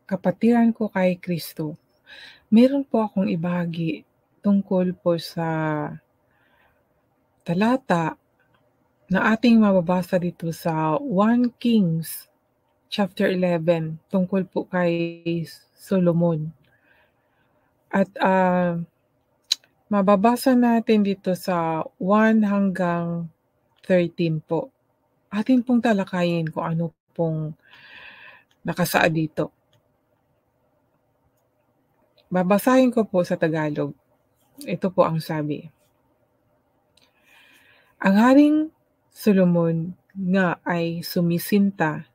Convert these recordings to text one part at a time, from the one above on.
kapatiran ko kay Kristo. Meron po akong ibahagi tungkol po sa talata na ating mababasa dito sa 1 Kings chapter 11 tungkol po kay Solomon. At mababasa natin dito sa 1 hanggang 13 po. Atin pong talakayin kung ano pong nakasaad dito. Babasahin ko po sa Tagalog. Ito po ang sabi. Ang Haring Solomon nga ay sumisinta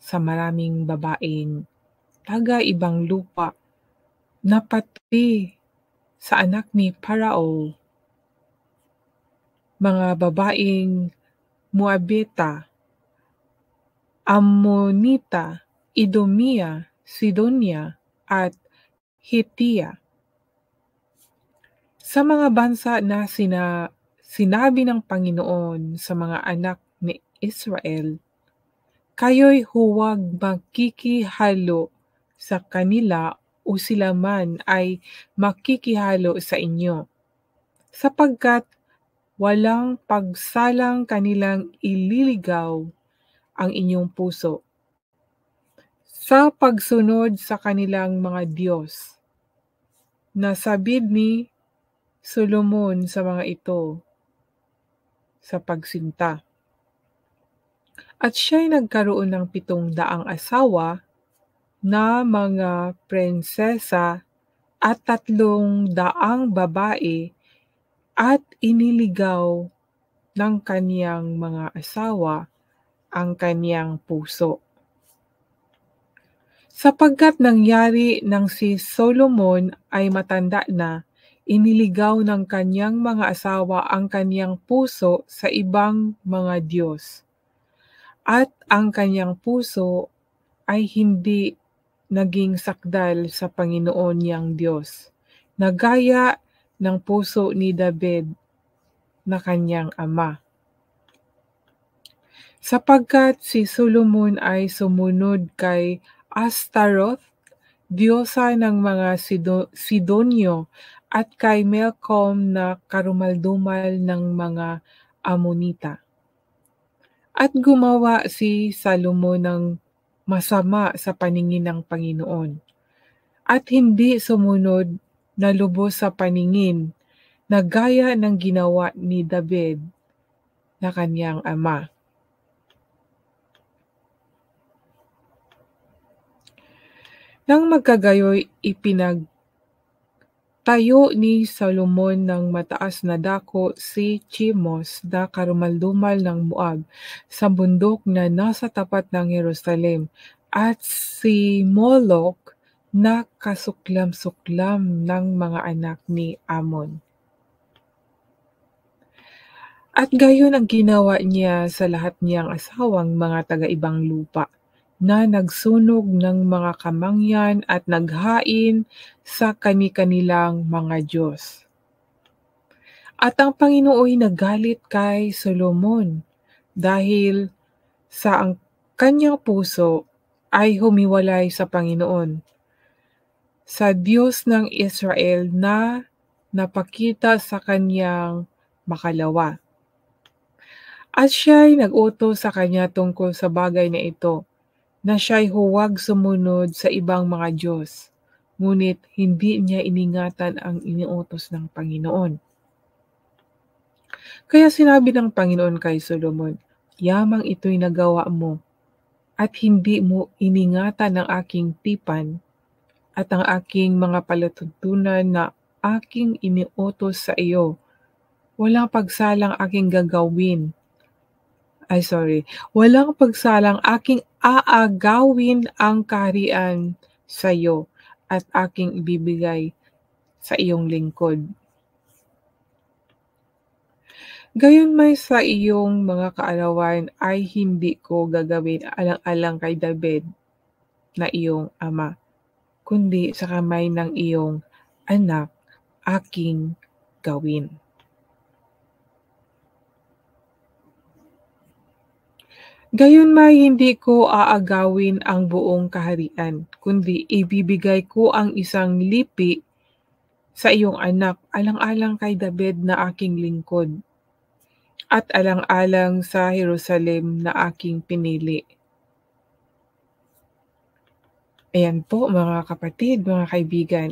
sa maraming babaeng taga-ibang lupa na pati sa anak ni Parao, mga babaeng Moabita, Ammonita, Edomia, Sidonia, at Hittiya. Sa mga bansa na sinabi ng Panginoon sa mga anak ni Israel, kayo'y huwag makikihalo sa kanila o sila man ay makikihalo sa inyo, sapagkat walang pagsalang kanilang ililigaw ang inyong puso sa pagsunod sa kanilang mga Diyos. Nasabid ni Solomon sa mga ito sa pagsinta. At siya'y nagkaroon ng 700 asawa na mga prinsesa at 300 babae at iniligaw ng kaniyang mga asawa ang kaniyang puso. Sapagkat nangyari nang si Solomon ay matanda na, iniligaw ng kaniyang mga asawa ang kaniyang puso sa ibang mga Diyos. At ang kaniyang puso ay hindi naging sakdal sa Panginoon niyang Diyos, na gaya ng puso ni David na kaniyang ama. Sapagkat si Solomon ay sumunod kay Astaroth, diyosa ng mga Sidonyo, at kay Milcom na karumaldumal ng mga Ammonita. At gumawa si Solomon ng masama sa paningin ng Panginoon, at hindi sumunod na lubos sa paningin na gaya ng ginawa ni David na kaniyang ama. Nang magkagayoy, ipinagtayo ni Solomon ng mataas na dako si Chimos na karumaldumal ng Moab sa bundok na nasa tapat ng Jerusalem, at si Moloch na kasuklam-suklam ng mga anak ni Ammon. At gayon ang ginawa niya sa lahat niyang asawang mga taga-ibang lupa, na nagsunog ng mga kamangyan at naghain sa kani-kanilang mga Diyos. At ang Panginoon nagalit kay Solomon dahil sa ang kanyang puso ay humiwalay sa Panginoon, sa Diyos ng Israel na napakita sa kanyang makalawa. At siya'y nag-utos sa kanya tungkol sa bagay na ito, na siya'y huwag sumunod sa ibang mga Diyos, ngunit hindi niya iningatan ang iniutos ng Panginoon. Kaya sinabi ng Panginoon kay Solomon, yamang ito'y nagawa mo, at hindi mo iningatan ang aking tipan at ang aking mga palatuntunan na aking iniutos sa iyo. Walang pagsalang aking gagawin. Walang pagsalang aking aagawin ang kaharian sa iyo at aking ibibigay sa iyong lingkod. Gayunmay sa iyong mga kaarawan ay hindi ko gagawin alang-alang kay David na iyong ama, kundi sa kamay ng iyong anak aking gawin. Gayunmay hindi ko aagawin ang buong kaharian, kundi ibibigay ko ang isang lipi sa iyong anak, alang-alang kay David na aking lingkod, at alang-alang sa Jerusalem na aking pinili. Ayan po mga kapatid, mga kaibigan.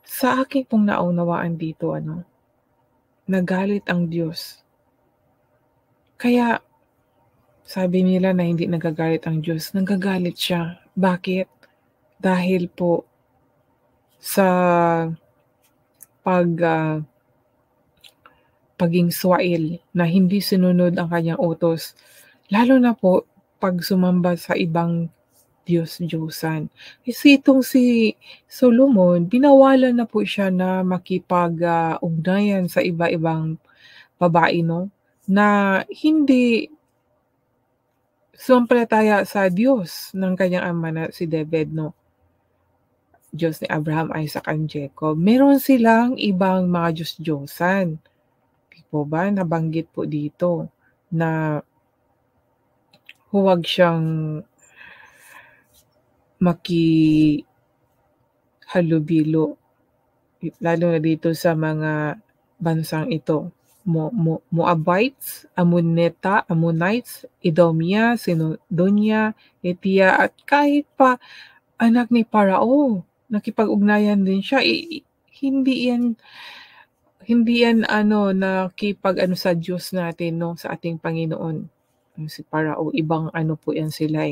Sa akin pong naunawaan dito nagalit ang Diyos. Kaya sabi nila na hindi nagagalit ang Diyos, nagagalit siya. Bakit? Dahil po sa paging swail na hindi sinunod ang kanyang utos, lalo na po 'pag sumamba sa ibang Diyos-Diyosan. Kasi itong si Solomon, binawalan na po siya na ugnayan sa iba-ibang babae na hindi sumampalataya sa Diyos ng kanyang ama na si David Diyos ni Abraham, Isaac, and Jacob. Meron silang ibang mga Diyos-Diyosan. Di po ba nabanggit po dito na huwag siyang makihalubilo, lalo na dito sa mga bansang ito. Moabites, Ammonites, Edomia, Sidonia, Ethiopia, at kahit pa anak ni Parao, nakipag-ugnayan din siya. Hindi yan nakipag sa Diyos natin sa ating Panginoon. Si Parao, ibang po yan sila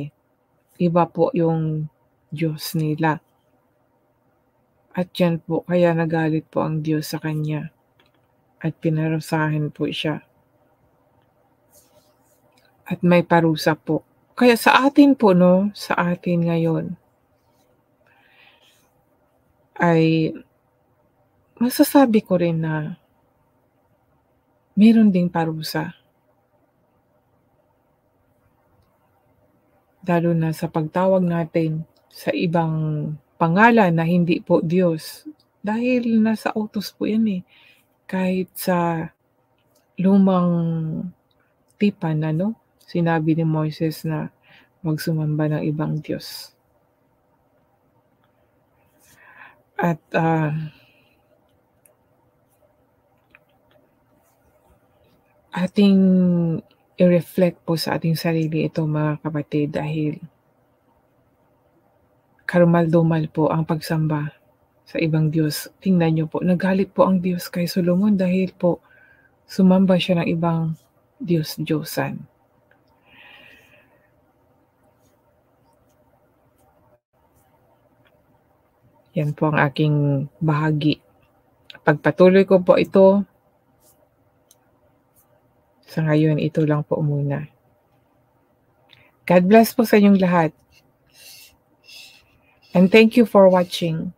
Iba po yung Diyos nila. At yan po, kaya nagalit po ang Diyos sa kanya at pinarusahan po siya. At may parusa po. Kaya sa atin po sa atin ngayon ay masasabi ko rin na meron ding parusa. Lalo na sa pagtawag natin sa ibang pangalan na hindi po Diyos. Dahil nasa utos po yan Kahit sa lumang tipan sinabi ni Moises na huwag sumamba ng ibang Diyos. At ating i-reflect po sa ating sarili ito mga kapatid, dahil karumal-dumal po ang pagsamba sa ibang Diyos. Tingnan niyo po, nagalit po ang Diyos kay Solomon dahil po sumamba siya ng ibang Diyos-Diyosan. Yan po ang aking bahagi. Pagpatuloy ko po ito, sa ngayon ito lang po muna. God bless po sa inyong lahat. And thank you for watching.